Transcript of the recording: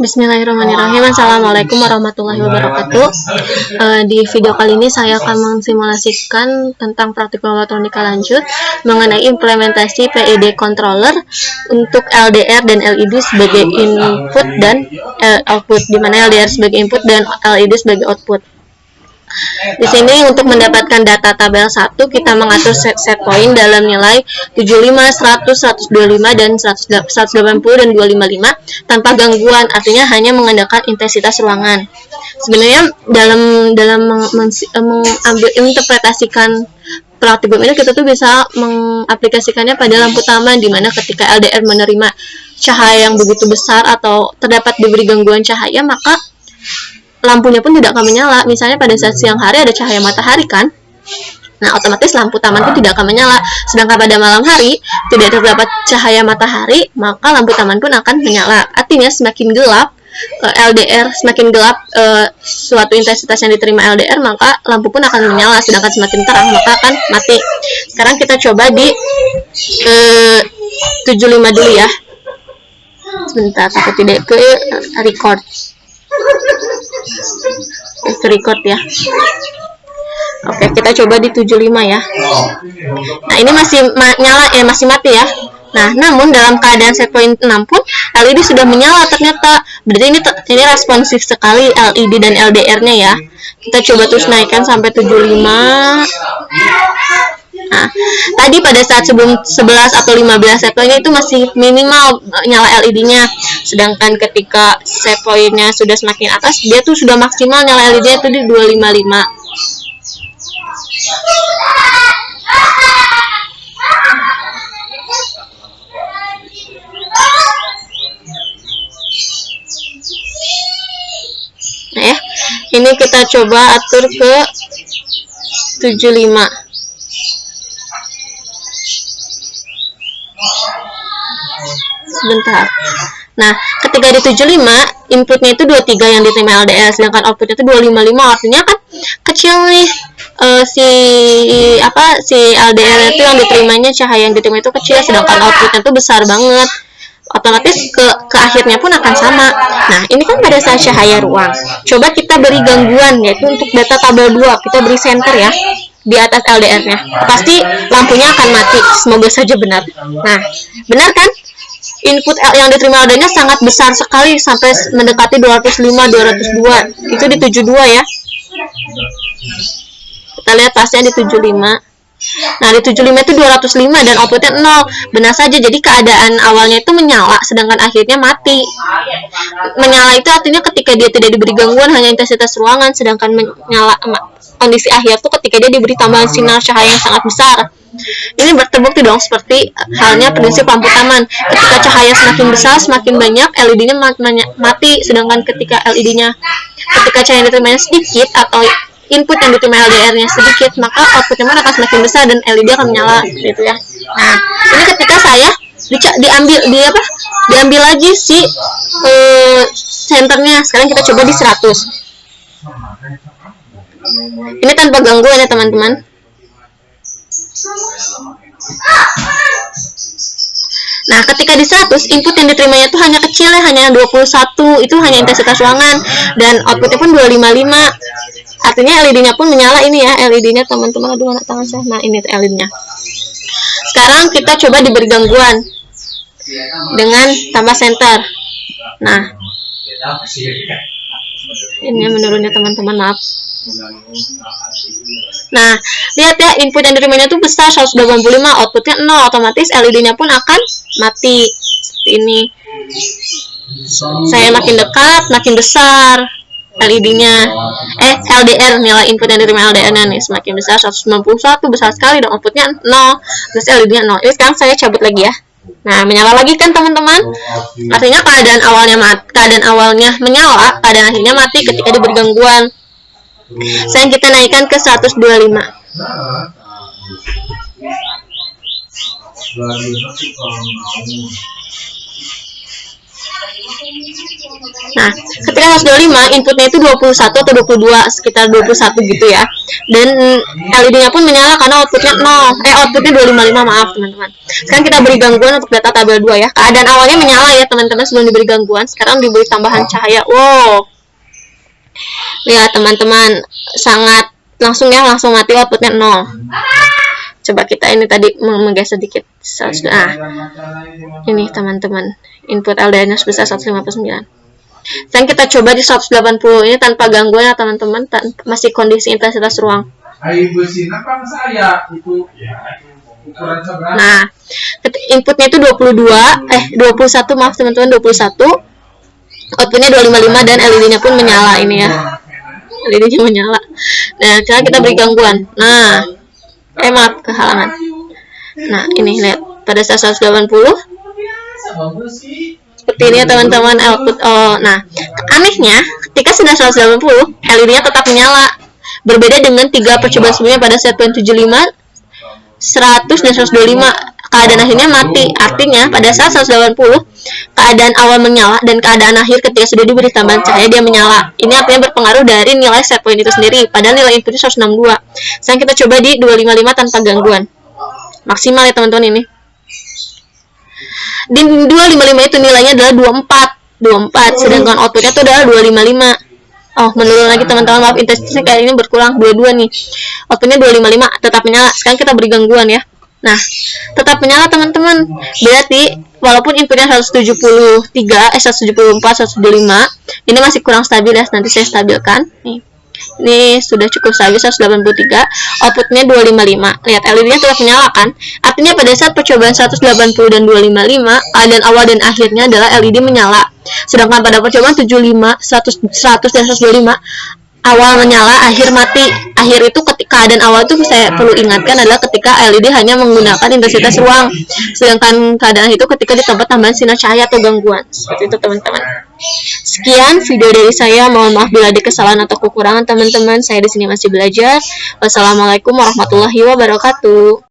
Bismillahirrahmanirrahim. Assalamualaikum warahmatullahi wabarakatuh. Di video kali ini saya akan mensimulasikan tentang praktikum elektronika lanjut mengenai implementasi PID controller untuk LDR dan LED sebagai input dan output, di mana LDR sebagai input dan LED sebagai output. Di sini untuk mendapatkan data tabel 1, kita mengatur set point dalam nilai 75, 100, 125, dan 180 dan 255 tanpa gangguan, artinya hanya mengandalkan intensitas ruangan. Sebenarnya dalam mengambil interpretasikan praktikum ini, kita tuh bisa mengaplikasikannya pada lampu taman, di mana ketika LDR menerima cahaya yang begitu besar atau terdapat diberi gangguan cahaya, maka lampunya pun tidak akan menyala. Misalnya pada saat siang hari ada cahaya matahari kan, nah otomatis lampu taman pun tidak akan menyala. Sedangkan pada malam hari tidak terdapat cahaya matahari, maka lampu taman pun akan menyala. Artinya semakin gelap LDR, semakin gelap suatu intensitas yang diterima LDR, maka lampu pun akan menyala. Sedangkan semakin terang maka akan mati. Sekarang kita coba di 75 dulu ya. Sebentar, takut tidak ke record. Record ya. Oke, kita coba di 75 ya. Nah, ini masih nyala ya, masih mati ya. Nah, namun dalam keadaan set point 6 pun LED sudah menyala ternyata. Berarti ini responsif sekali LED dan LDR-nya ya. Kita coba terus naikkan sampai 75. Nah, tadi pada saat sebelum 11 atau 15 set point itu masih minimal nyala LED-nya. Sedangkan ketika set point-nya sudah semakin atas, dia tuh sudah maksimal nyala LED-nya itu di 255. Nah ya, ini kita coba atur ke 75. Sebentar. Nah, ketika di 75, inputnya itu 23 yang diterima LDR, sedangkan outputnya itu 255, artinya kan kecil nih si LDR itu yang diterimanya, cahaya yang diterima itu kecil, sedangkan outputnya itu besar banget. Otomatis ke akhirnya pun akan sama. Nah, ini kan pada saat cahaya ruang. Coba kita beri gangguan, yaitu untuk data tabel 2, kita beri center ya di atas LDR-nya. Pasti lampunya akan mati, semoga saja benar. Nah, benar kan? Input yang diterima LDR-nya sangat besar sekali, sampai mendekati 205, 202. Itu di 72 ya. Kita lihat pasnya di 75. Nah, di 75 itu 205 dan outputnya 0. Benar saja, jadi keadaan awalnya itu menyala, sedangkan akhirnya mati. Menyala itu artinya ketika dia tidak diberi gangguan, hanya intensitas ruangan, sedangkan menyala kondisi akhir itu ketika dia diberi tambahan sinar cahaya yang sangat besar. Ini terbukti dong seperti halnya prinsip lampu taman. Ketika cahaya semakin besar, semakin banyak, LED-nya mati. Sedangkan ketika cahaya yang diterimanya sedikit atau input yang diterima LDR-nya sedikit, maka outputnya akan semakin besar dan LED akan menyala, gitu ya. Nah, ini ketika saya diambil lagi si senternya. Sekarang kita coba di 100. Ini tanpa gangguan ya teman-teman. Nah, ketika di 100, input yang diterimanya itu hanya kecil ya, hanya 21, itu hanya intensitas ruangan, dan outputnya pun 255. Artinya LED-nya pun menyala. Ini ya LED-nya teman-teman. Aduh, mana tangan saya. Nah, ini LED-nya. Sekarang kita coba diberi gangguan dengan tambah center. Nah, ini menurunnya teman-teman, maaf. Nah, lihat ya, input yang diterimanya itu besar, 185, outputnya 0, otomatis LED-nya pun akan mati. Seperti ini. Saya makin dekat, makin besar LED-nya. LDR, nilai input yang diterima LDR-nya nih semakin besar, 191, besar sekali, dan outputnya 0, terus LED-nya 0. Ini sekarang saya cabut lagi ya. Nah, menyala lagi kan teman-teman? Artinya keadaan awalnya menyala, keadaan akhirnya mati ketika diberi gangguan. Sekarang kita naikkan ke 125. Nah, ketika 125 inputnya itu 21 atau 22, sekitar 21 gitu ya. Dan LED-nya pun menyala karena outputnya 0. Outputnya 255, maaf teman-teman. Sekarang kita beri gangguan untuk data tabel 2 ya. Keadaan awalnya menyala ya teman-teman sebelum diberi gangguan. Sekarang diberi tambahan cahaya. Wow. Lihat teman-teman, sangat langsung ya, langsung mati, outputnya 0. Coba kita ini tadi menggeser sedikit. Nah, ini teman-teman, input LDR-nya sebesar 159. Dan kita coba di 180 ini tanpa gangguan ya teman-teman, masih kondisi intensitas ruang. Nah, inputnya itu 21 maaf teman-teman, 21. Outputnya 255 dan LED-nya pun menyala ini ya. LED-nya menyala. Nah, sekarang kita beri gangguan. Nah, maaf, kehalangan. Nah, ini lihat pada saat 180 seperti ini ya teman-teman output. Nah, anehnya ketika sudah 180 LED-nya tetap menyala. Berbeda dengan 3 percobaan sebelumnya pada set 75, 100 dan 125. Keadaan akhirnya mati. Artinya pada saat 180 keadaan awal menyala dan keadaan akhir ketika sudah diberi tambahan cahaya dia menyala. Ini artinya berpengaruh dari nilai set point itu sendiri. Padahal nilai inputnya 162. Sekarang kita coba di 255 tanpa gangguan. Maksimal ya teman-teman ini. Di 255 itu nilainya adalah 24, sedangkan outputnya itu adalah 255. Menurun lagi teman-teman, maaf intensitasnya kayak ini berkurang 22 nih. Outputnya 255 tetap menyala. Sekarang kita beri gangguan ya. Nah, tetap menyala teman-teman. Berarti walaupun inputnya 174, 175, ini masih kurang stabil ya. Nanti saya stabilkan. Nih. Ini sudah cukup stabil 183, outputnya 255. Lihat LED-nya tetap menyala kan? Artinya pada saat percobaan 180 dan 255, keadaan awal dan akhirnya adalah LED menyala. Sedangkan pada percobaan 75, 100 dan 125, awal menyala, akhir mati. Akhir itu keadaan awal itu saya perlu ingatkan adalah ketika LED hanya menggunakan intensitas ruang. Sedangkan keadaan itu ketika ditambah tambahan sinar cahaya atau gangguan. Seperti itu teman-teman. Sekian video dari saya. Mohon maaf bila ada kesalahan atau kekurangan teman-teman. Saya di sini masih belajar. Wassalamualaikum warahmatullahi wabarakatuh.